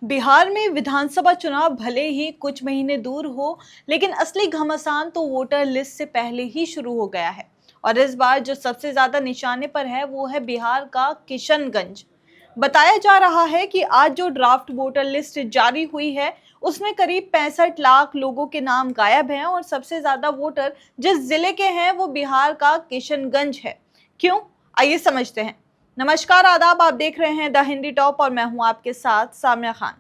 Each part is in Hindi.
बिहार में विधानसभा चुनाव भले ही कुछ महीने दूर हो, लेकिन असली घमासान तो वोटर लिस्ट से पहले ही शुरू हो गया है। और इस बार जो सबसे ज्यादा निशाने पर है वो है बिहार का किशनगंज। बताया जा रहा है कि आज जो ड्राफ्ट वोटर लिस्ट जारी हुई है उसमें करीब 65 लाख लोगों के नाम गायब हैं और सबसे ज्यादा वोटर जिस जिले के हैं वो बिहार का किशनगंज है। क्यों? आइए समझते हैं। नमस्कार, आदाब, आप देख रहे हैं द हिंदी टॉप और मैं हूं आपके साथ सामिया खान।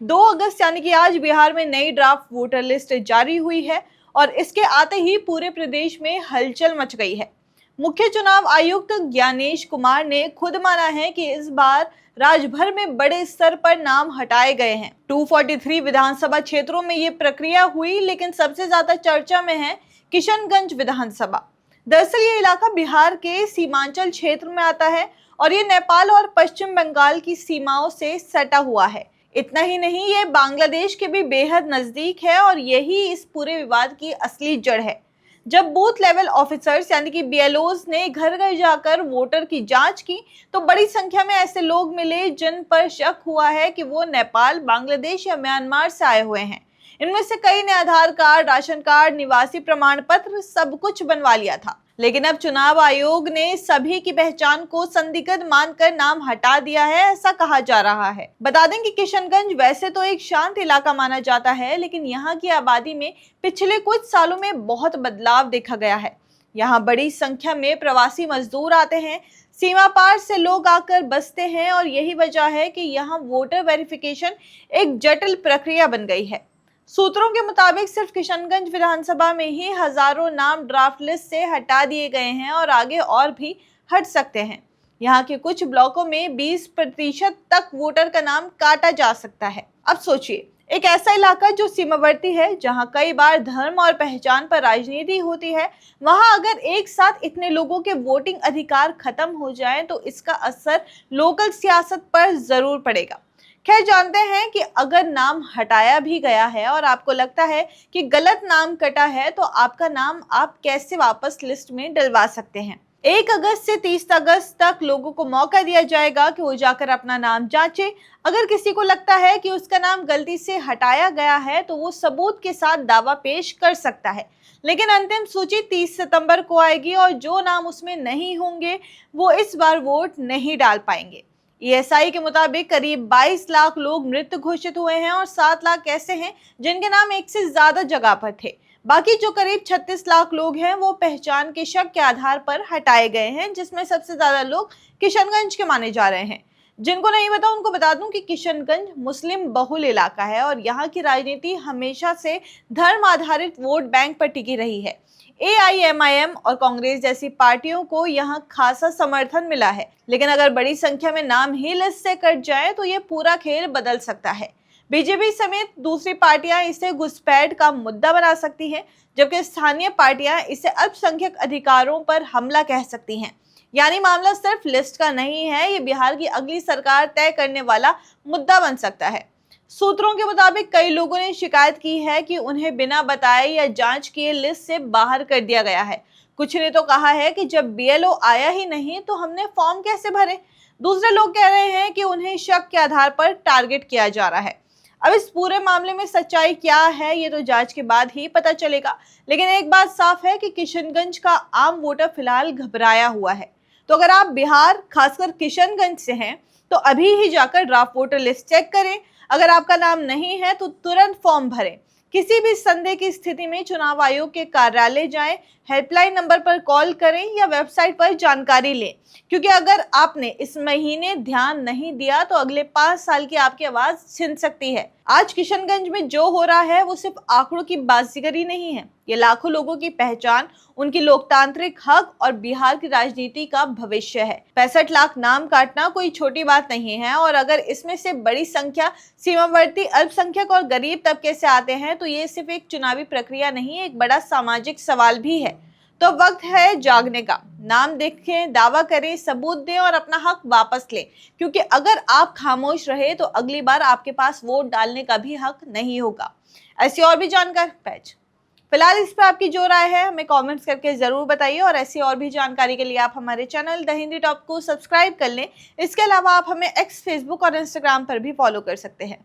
2 अगस्त यानी कि आज बिहार में नई ड्राफ्ट वोटर लिस्ट जारी हुई है और इसके आते ही पूरे प्रदेश में हलचल मच गई है। मुख्य चुनाव आयुक्त ज्ञानेश कुमार ने खुद माना है कि इस बार राज्य भर में बड़े स्तर पर नाम हटाए गए हैं। 243 विधानसभा क्षेत्रों में ये प्रक्रिया हुई, लेकिन सबसे ज्यादा चर्चा में है किशनगंज विधानसभा। दरअसल ये इलाका बिहार के सीमांचल क्षेत्र में आता है और ये नेपाल और पश्चिम बंगाल की सीमाओं से सटा हुआ है। इतना ही नहीं, ये बांग्लादेश के भी बेहद नजदीक है और यही इस पूरे विवाद की असली जड़ है। जब बूथ लेवल ऑफिसर्स यानी कि बीएलओज ने घर घर जाकर वोटर की जांच की तो बड़ी संख्या में ऐसे लोग मिले जिन पर शक हुआ है कि वो नेपाल, बांग्लादेश या म्यांमार से आए हुए हैं। इनमें से कई ने आधार कार्ड, राशन कार्ड, निवासी प्रमाण पत्र सब कुछ बनवा लिया था। लेकिन अब चुनाव आयोग ने सभी की पहचान को संदिग्ध मानकर नाम हटा दिया है, ऐसा कहा जा रहा है। बता दें कि किशनगंज वैसे तो एक शांत इलाका माना जाता है, लेकिन यहाँ की आबादी में पिछले कुछ सालों में बहुत बदलाव देखा गया है। यहाँ बड़ी संख्या में प्रवासी मजदूर आते हैं, सीमा पार से लोग आकर बसते हैं और यही वजह है कि यहाँ वोटर वेरिफिकेशन एक जटिल प्रक्रिया बन गई है। सूत्रों के मुताबिक सिर्फ किशनगंज विधानसभा में ही हजारों नाम ड्राफ्ट लिस्ट से हटा दिए गए हैं और आगे और भी हट सकते हैं। यहाँ के कुछ ब्लॉकों में 20% तक वोटर का नाम काटा जा सकता है। अब सोचिए, एक ऐसा इलाका जो सीमावर्ती है, जहाँ कई बार धर्म और पहचान पर राजनीति होती है, वहाँ अगर एक साथ इतने लोगों के वोटिंग अधिकार खत्म हो जाए तो इसका असर लोकल सियासत पर जरूर पड़ेगा। खैर, जानते हैं कि अगर नाम हटाया भी गया है और आपको लगता है कि गलत नाम कटा है तो आपका नाम आप कैसे वापस लिस्ट में डलवा सकते हैं। 1 अगस्त से 30 अगस्त तक लोगों को मौका दिया जाएगा कि वो जाकर अपना नाम जांचे। अगर किसी को लगता है कि उसका नाम गलती से हटाया गया है तो वो सबूत के साथ दावा पेश कर सकता है। लेकिन अंतिम सूची 30 सितंबर को आएगी और जो नाम उसमें नहीं होंगे वो इस बार वोट नहीं डाल पाएंगे। ईएसआई के मुताबिक करीब 22 लाख लोग मृत घोषित हुए हैं और 7 लाख ऐसे हैं जिनके नाम एक से ज्यादा जगह पर थे। बाकी जो करीब 36 लाख लोग हैं वो पहचान के शक के आधार पर हटाए गए हैं, जिसमें सबसे ज्यादा लोग किशनगंज के माने जा रहे हैं। जिनको नहीं पता उनको बता दूं कि किशनगंज मुस्लिम बहुल इलाका है और यहाँ की राजनीति हमेशा से धर्म आधारित वोट बैंक पर टिकी रही है। एआईएमआईएम और कांग्रेस जैसी पार्टियों को यहाँ खासा समर्थन मिला है, लेकिन अगर बड़ी संख्या में नाम ही लिस्ट से कट जाए तो ये पूरा खेल बदल सकता है। बीजेपी समेत दूसरी पार्टियां इसे घुसपैठ का मुद्दा बना सकती हैं, जबकि स्थानीय पार्टियां इसे अल्पसंख्यक अधिकारों पर हमला कह सकती हैं। यानी मामला सिर्फ लिस्ट का नहीं है, ये बिहार की अगली सरकार तय करने वाला मुद्दा बन सकता है। सूत्रों के मुताबिक कई लोगों ने शिकायत की है कि उन्हें बिना बताए या जांच किए लिस्ट से बाहर कर दिया गया है। कुछ ने तो कहा है कि जब बीएलओ आया ही नहीं तो हमने फॉर्म कैसे भरे। दूसरे लोग कह रहे हैं कि उन्हें शक के आधार पर टारगेट किया जा रहा है। अब इस पूरे मामले में सच्चाई क्या है ये तो जांच के बाद ही पता चलेगा, लेकिन एक बात साफ है कि किशनगंज का आम वोटर फिलहाल घबराया हुआ है। तो अगर आप बिहार, खासकर किशनगंज से हैं तो अभी ही जाकर ड्राफ्ट वोटर लिस्ट चेक करें। अगर आपका नाम नहीं है तो तुरंत फॉर्म भरें। किसी भी संदेह की स्थिति में चुनाव आयोग के कार्यालय जाएं, हेल्पलाइन नंबर पर कॉल करें या वेबसाइट पर जानकारी लें, क्योंकि अगर आपने इस महीने ध्यान नहीं दिया तो अगले 5 साल की आपकी आवाज छिन सकती है। आज किशनगंज में जो हो रहा है वो सिर्फ आंकड़ों की बाजीगरी नहीं है, ये लाखों लोगों की पहचान, उनकी लोकतांत्रिक हक और बिहार की राजनीति का भविष्य है। 65 लाख नाम काटना कोई छोटी बात नहीं है और अगर इसमें से बड़ी संख्या सीमावर्ती, अल्पसंख्यक और गरीब तबके से आते हैं तो ये सिर्फ एक चुनावी प्रक्रिया नहीं, एक बड़ा सामाजिक सवाल भी है। तो वक्त है जागने का। नाम देखें, दावा करें, सबूत दें और अपना हक वापस लें, क्योंकि अगर आप खामोश रहे तो अगली बार आपके पास वोट डालने का भी हक नहीं होगा। ऐसी और भी जानकारी पेज फिलहाल इस पर आपकी जो राय है हमें कमेंट्स करके जरूर बताइए, और ऐसी और भी जानकारी के लिए आप हमारे चैनल द हिंदी टॉप को सब्सक्राइब कर लें। इसके अलावा आप हमें एक्स, फेसबुक और इंस्टाग्राम पर भी फॉलो कर सकते हैं।